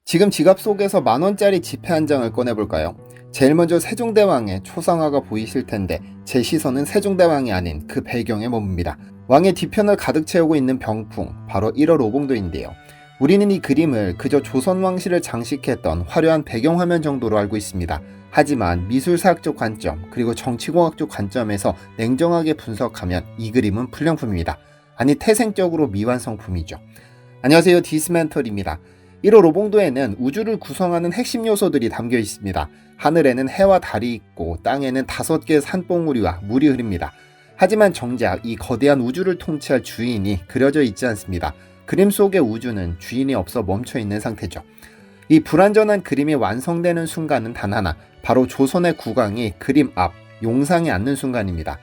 지금 지갑 속에서 10,000원짜리 지폐 한 장을 꺼내볼까요? 제일 먼저 세종대왕의 초상화가 보이실 텐데 제 시선은 세종대왕이 아닌 그 배경에 머뭅니다. 왕의 뒤편을 가득 채우고 있는 병풍, 바로 1월 오봉도인데요. 우리는 이 그림을 그저 조선왕실을 장식했던 화려한 배경화면 정도로 알고 있습니다. 하지만 미술사학적 관점 그리고 정치공학적 관점에서 냉정하게 분석하면 이 그림은 불량품입니다. 아니 태생적으로 미완성품이죠. 안녕하세요, 디스멘털입니다. 1월 오봉도에는 우주를 구성하는 핵심 요소들이 담겨 있습니다. 하늘에는 해와 달이 있고 땅에는 5개의 산봉우리와 물이 흐릅니다. 하지만 정작 이 거대한 우주를 통치할 주인이 그려져 있지 않습니다. 그림 속의 우주는 주인이 없어 멈춰있는 상태죠. 이 불완전한 그림이 완성되는 순간은 단 하나, 바로 조선의 국왕이 그림 앞 용상에 앉는 순간입니다.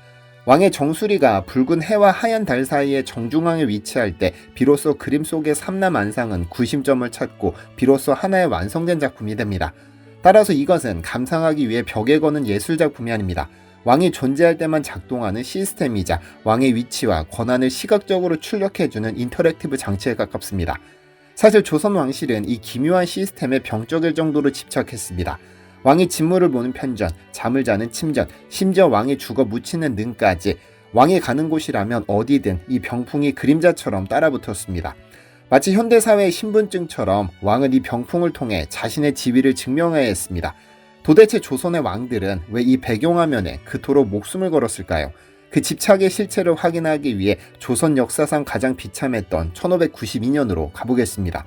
왕의 정수리가 붉은 해와 하얀 달 사이에 정중앙에 위치할 때 비로소 그림 속의 삼남안상은 구심점을 찾고 비로소 하나의 완성된 작품이 됩니다. 따라서 이것은 감상하기 위해 벽에 거는 예술작품이 아닙니다. 왕이 존재할 때만 작동하는 시스템이자 왕의 위치와 권한을 시각적으로 출력해주는 인터랙티브 장치에 가깝습니다. 사실 조선 왕실은 이 기묘한 시스템에 병적일 정도로 집착했습니다. 왕이 진물을 보는 편전, 잠을 자는 침전, 심지어 왕이 죽어 묻히는 능까지 왕이 가는 곳이라면 어디든 이 병풍이 그림자처럼 따라붙었습니다. 마치 현대사회의 신분증처럼 왕은 이 병풍을 통해 자신의 지위를 증명해야 했습니다. 도대체 조선의 왕들은 왜 이 배경화면에 그토록 목숨을 걸었을까요? 그 집착의 실체를 확인하기 위해 조선 역사상 가장 비참했던 1592년으로 가보겠습니다.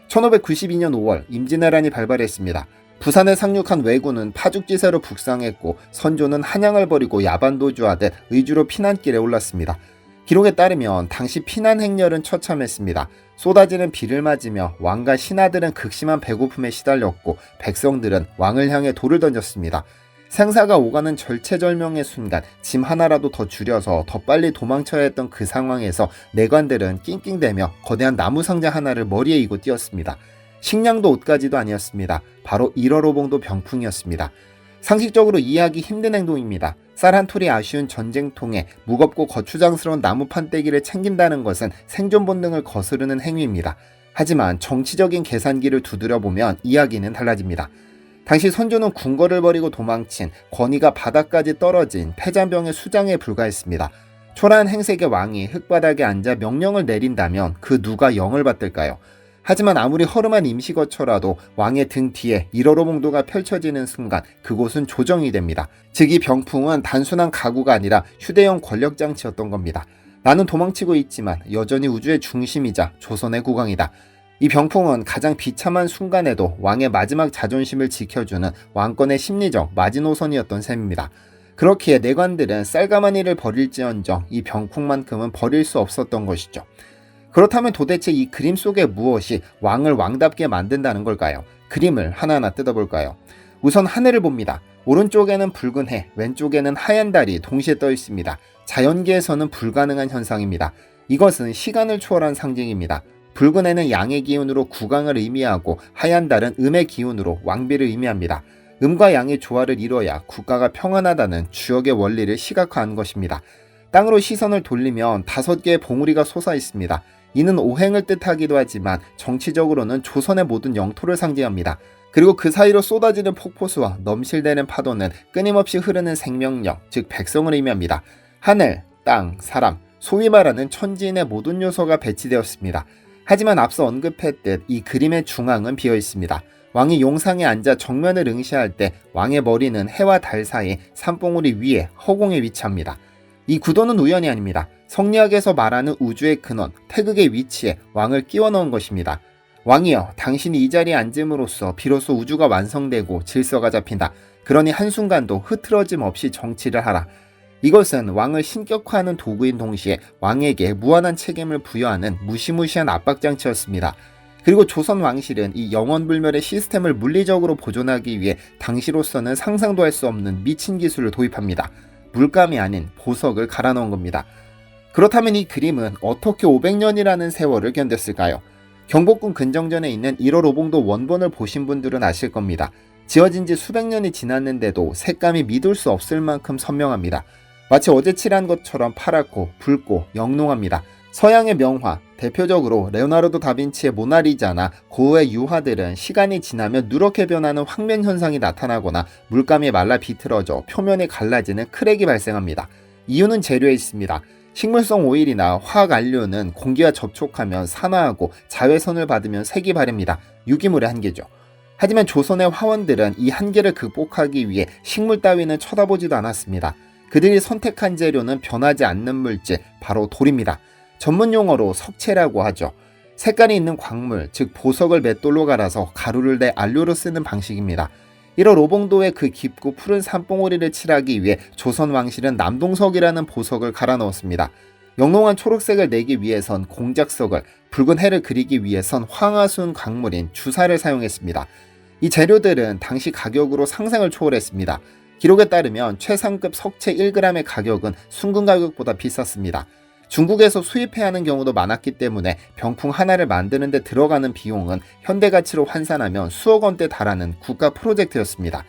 1592년 5월 임진왜란이 발발했습니다. 부산에 상륙한 왜군은 파죽지세로 북상했고 선조는 한양을 버리고 야반도주하듯 의주로 피난길에 올랐습니다. 기록에 따르면 당시 피난 행렬은 처참했습니다. 쏟아지는 비를 맞으며 왕과 신하들은 극심한 배고픔에 시달렸고 백성들은 왕을 향해 돌을 던졌습니다. 생사가 오가는 절체절명의 순간 짐 하나라도 더 줄여서 더 빨리 도망쳐야 했던 그 상황에서 내관들은 낑낑대며 거대한 나무 상자 하나를 머리에 이고 뛰었습니다. 식량도 옷가지도 아니었습니다. 바로 1월 오봉도 병풍이었습니다. 상식적으로 이해하기 힘든 행동입니다. 쌀 한 톨이 아쉬운 전쟁통에 무겁고 거추장스러운 나무 판때기를 챙긴다는 것은 생존 본능을 거스르는 행위입니다. 하지만 정치적인 계산기를 두드려보면 이야기는 달라집니다. 당시 선조는 궁궐을 버리고 도망친 권위가 바닥까지 떨어진 패잔병의 수장에 불과했습니다. 초라한 행색의 왕이 흙바닥에 앉아 명령을 내린다면 그 누가 영을 받들까요? 하지만 아무리 허름한 임시거처라도 왕의 등 뒤에 1월 오봉도가 펼쳐지는 순간 그곳은 조정이 됩니다. 즉 이 병풍은 단순한 가구가 아니라 휴대용 권력장치였던 겁니다. 나는 도망치고 있지만 여전히 우주의 중심이자 조선의 국왕이다. 이 병풍은 가장 비참한 순간에도 왕의 마지막 자존심을 지켜주는 왕권의 심리적 마지노선이었던 셈입니다. 그렇기에 내관들은 쌀가마니를 버릴지언정 이 병풍만큼은 버릴 수 없었던 것이죠. 그렇다면 도대체 이 그림 속의 무엇이 왕을 왕답게 만든다는 걸까요? 그림을 하나하나 뜯어볼까요? 우선 하늘을 봅니다. 오른쪽에는 붉은 해, 왼쪽에는 하얀 달이 동시에 떠 있습니다. 자연계에서는 불가능한 현상입니다. 이것은 시간을 초월한 상징입니다. 붉은 해는 양의 기운으로 국왕을 의미하고 하얀 달은 음의 기운으로 왕비를 의미합니다. 음과 양의 조화를 이뤄야 국가가 평안하다는 주역의 원리를 시각화한 것입니다. 땅으로 시선을 돌리면 5개의 봉우리가 솟아 있습니다. 이는 오행을 뜻하기도 하지만 정치적으로는 조선의 모든 영토를 상징합니다. 그리고 그 사이로 쏟아지는 폭포수와 넘실대는 파도는 끊임없이 흐르는 생명력, 즉 백성을 의미합니다. 하늘, 땅, 사람, 소위 말하는 천지인의 모든 요소가 배치되었습니다. 하지만 앞서 언급했듯 이 그림의 중앙은 비어 있습니다. 왕이 용상에 앉아 정면을 응시할 때 왕의 머리는 해와 달 사이 산봉우리 위에 허공에 위치합니다. 이 구도는 우연이 아닙니다. 성리학에서 말하는 우주의 근원, 태극의 위치에 왕을 끼워 넣은 것입니다. 왕이여, 당신이 이 자리에 앉음으로써 비로소 우주가 완성되고 질서가 잡힌다. 그러니 한순간도 흐트러짐 없이 정치를 하라. 이것은 왕을 신격화하는 도구인 동시에 왕에게 무한한 책임을 부여하는 무시무시한 압박장치였습니다. 그리고 조선 왕실은 이 영원불멸의 시스템을 물리적으로 보존하기 위해 당시로서는 상상도 할 수 없는 미친 기술을 도입합니다. 물감이 아닌 보석을 갈아 넣은 겁니다. 그렇다면 이 그림은 어떻게 500년이라는 세월을 견뎠을까요? 경복궁 근정전에 있는 1월 오봉도 원본을 보신 분들은 아실 겁니다. 지어진 지 수백 년이 지났는데도 색감이 믿을 수 없을 만큼 선명합니다. 마치 어제 칠한 것처럼 파랗고 붉고 영롱합니다. 서양의 명화, 대표적으로 레오나르도 다빈치의 모나리자나 고흐의 유화들은 시간이 지나면 누렇게 변하는 황면 현상이 나타나거나 물감이 말라 비틀어져 표면이 갈라지는 크랙이 발생합니다. 이유는 재료에 있습니다. 식물성 오일이나 화학 안료는 공기와 접촉하면 산화하고 자외선을 받으면 색이 바릅니다. 유기물의 한계죠. 하지만 조선의 화원들은 이 한계를 극복하기 위해 식물 따위는 쳐다보지도 않았습니다. 그들이 선택한 재료는 변하지 않는 물질, 바로 돌입니다. 전문 용어로 석채라고 하죠. 색깔이 있는 광물, 즉 보석을 맷돌로 갈아서 가루를 내 안료로 쓰는 방식입니다. 이런 오봉도에 그 깊고 푸른 산봉우리를 칠하기 위해 조선 왕실은 남동석이라는 보석을 갈아 넣었습니다. 영롱한 초록색을 내기 위해선 공작석을, 붉은 해를 그리기 위해선 황화순 광물인 주사를 사용했습니다. 이 재료들은 당시 가격으로 상상을 초월했습니다. 기록에 따르면 최상급 석채 1g의 가격은 순금 가격보다 비쌌습니다. 중국에서 수입해야 하는 경우도 많았기 때문에 병풍 하나를 만드는 데 들어가는 비용은 현대 가치로 환산하면 수억 원대 달하는 국가 프로젝트였습니다.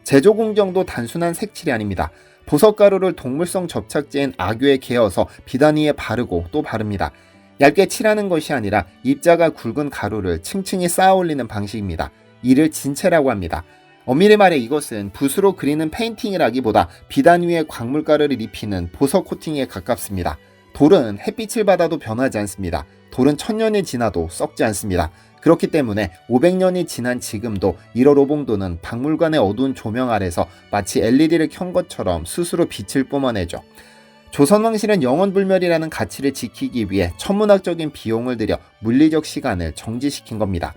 제조 공정도 단순한 색칠이 아닙니다. 보석가루를 동물성 접착제인 악유에 개어서 비단 위에 바르고 또 바릅니다. 얇게 칠하는 것이 아니라 입자가 굵은 가루를 층층이 쌓아 올리는 방식입니다. 이를 진체라고 합니다. 엄밀히 말해 이것은 붓으로 그리는 페인팅이라기보다 비단 위에 광물가루를 입히는 보석 코팅에 가깝습니다. 돌은 햇빛을 받아도 변하지 않습니다. 돌은 1000년이 지나도 썩지 않습니다. 그렇기 때문에 500년이 지난 지금도 1월 오봉도는 박물관의 어두운 조명 아래서 마치 LED를 켠 것처럼 스스로 빛을 뿜어내죠. 조선왕실은 영원불멸이라는 가치를 지키기 위해 천문학적인 비용을 들여 물리적 시간을 정지시킨 겁니다.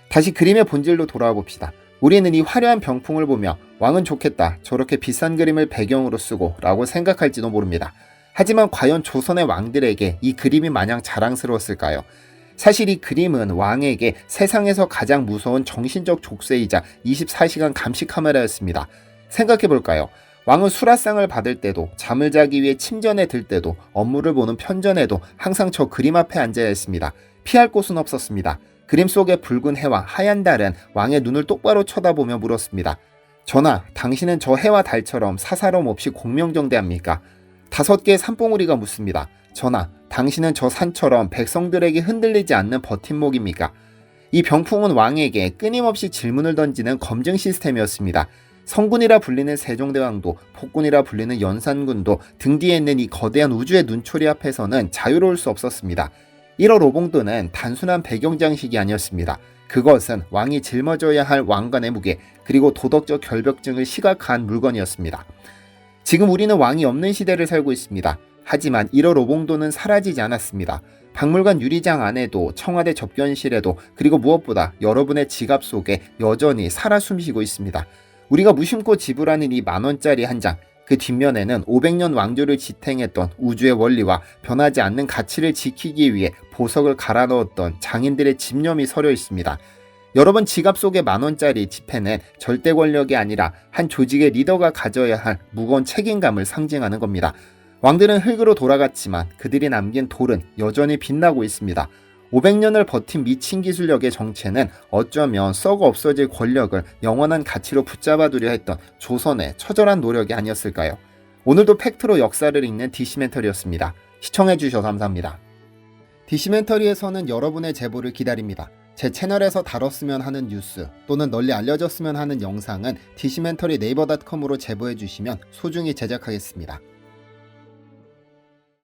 다시 그림의 본질로 돌아와 봅시다. 우리는 이 화려한 병풍을 보며 왕은 좋겠다, 저렇게 비싼 그림을 배경으로 쓰고 라고 생각할지도 모릅니다. 하지만 과연 조선의 왕들에게 이 그림이 마냥 자랑스러웠을까요? 사실 이 그림은 왕에게 세상에서 가장 무서운 정신적 족쇄이자 24시간 감시 카메라였습니다. 생각해볼까요? 왕은 수라상을 받을 때도, 잠을 자기 위해 침전에 들 때도, 업무를 보는 편전에도 항상 저 그림 앞에 앉아야 했습니다. 피할 곳은 없었습니다. 그림 속의 붉은 해와 하얀 달은 왕의 눈을 똑바로 쳐다보며 물었습니다. 전하, 당신은 저 해와 달처럼 사사로움 없이 공명정대합니까? 5개의 산봉우리가 묻습니다. 전하, 당신은 저 산처럼 백성들에게 흔들리지 않는 버팀목입니까? 이 병풍은 왕에게 끊임없이 질문을 던지는 검증 시스템이었습니다. 성군이라 불리는 세종대왕도, 폭군이라 불리는 연산군도 등 뒤에 있는 이 거대한 우주의 눈초리 앞에서는 자유로울 수 없었습니다. 1월 오봉도는 단순한 배경장식이 아니었습니다. 그것은 왕이 짊어져야 할 왕관의 무게, 그리고 도덕적 결벽증을 시각화한 물건이었습니다. 지금 우리는 왕이 없는 시대를 살고 있습니다. 하지만 1월 오봉도는 사라지지 않았습니다. 박물관 유리장 안에도, 청와대 접견실에도, 그리고 무엇보다 여러분의 지갑 속에 여전히 살아 숨쉬고 있습니다. 우리가 무심코 지불하는 이 10,000원짜리 한 장, 그 뒷면에는 500년 왕조를 지탱했던 우주의 원리와 변하지 않는 가치를 지키기 위해 보석을 갈아 넣었던 장인들의 집념이 서려 있습니다. 여러분 지갑 속의 10,000원짜리 지폐는 절대 권력이 아니라 한 조직의 리더가 가져야 할 무거운 책임감을 상징하는 겁니다. 왕들은 흙으로 돌아갔지만 그들이 남긴 돌은 여전히 빛나고 있습니다. 500년을 버틴 미친 기술력의 정체는 어쩌면 썩어 없어질 권력을 영원한 가치로 붙잡아두려 했던 조선의 처절한 노력이 아니었을까요? 오늘도 팩트로 역사를 읽는 디시멘터리였습니다. 시청해주셔서 감사합니다. 디시멘터리에서는 여러분의 제보를 기다립니다. 제 채널에서 다뤘으면 하는 뉴스 또는 널리 알려졌으면 하는 영상은 디시멘터리 네이버.com으로 제보해주시면 소중히 제작하겠습니다.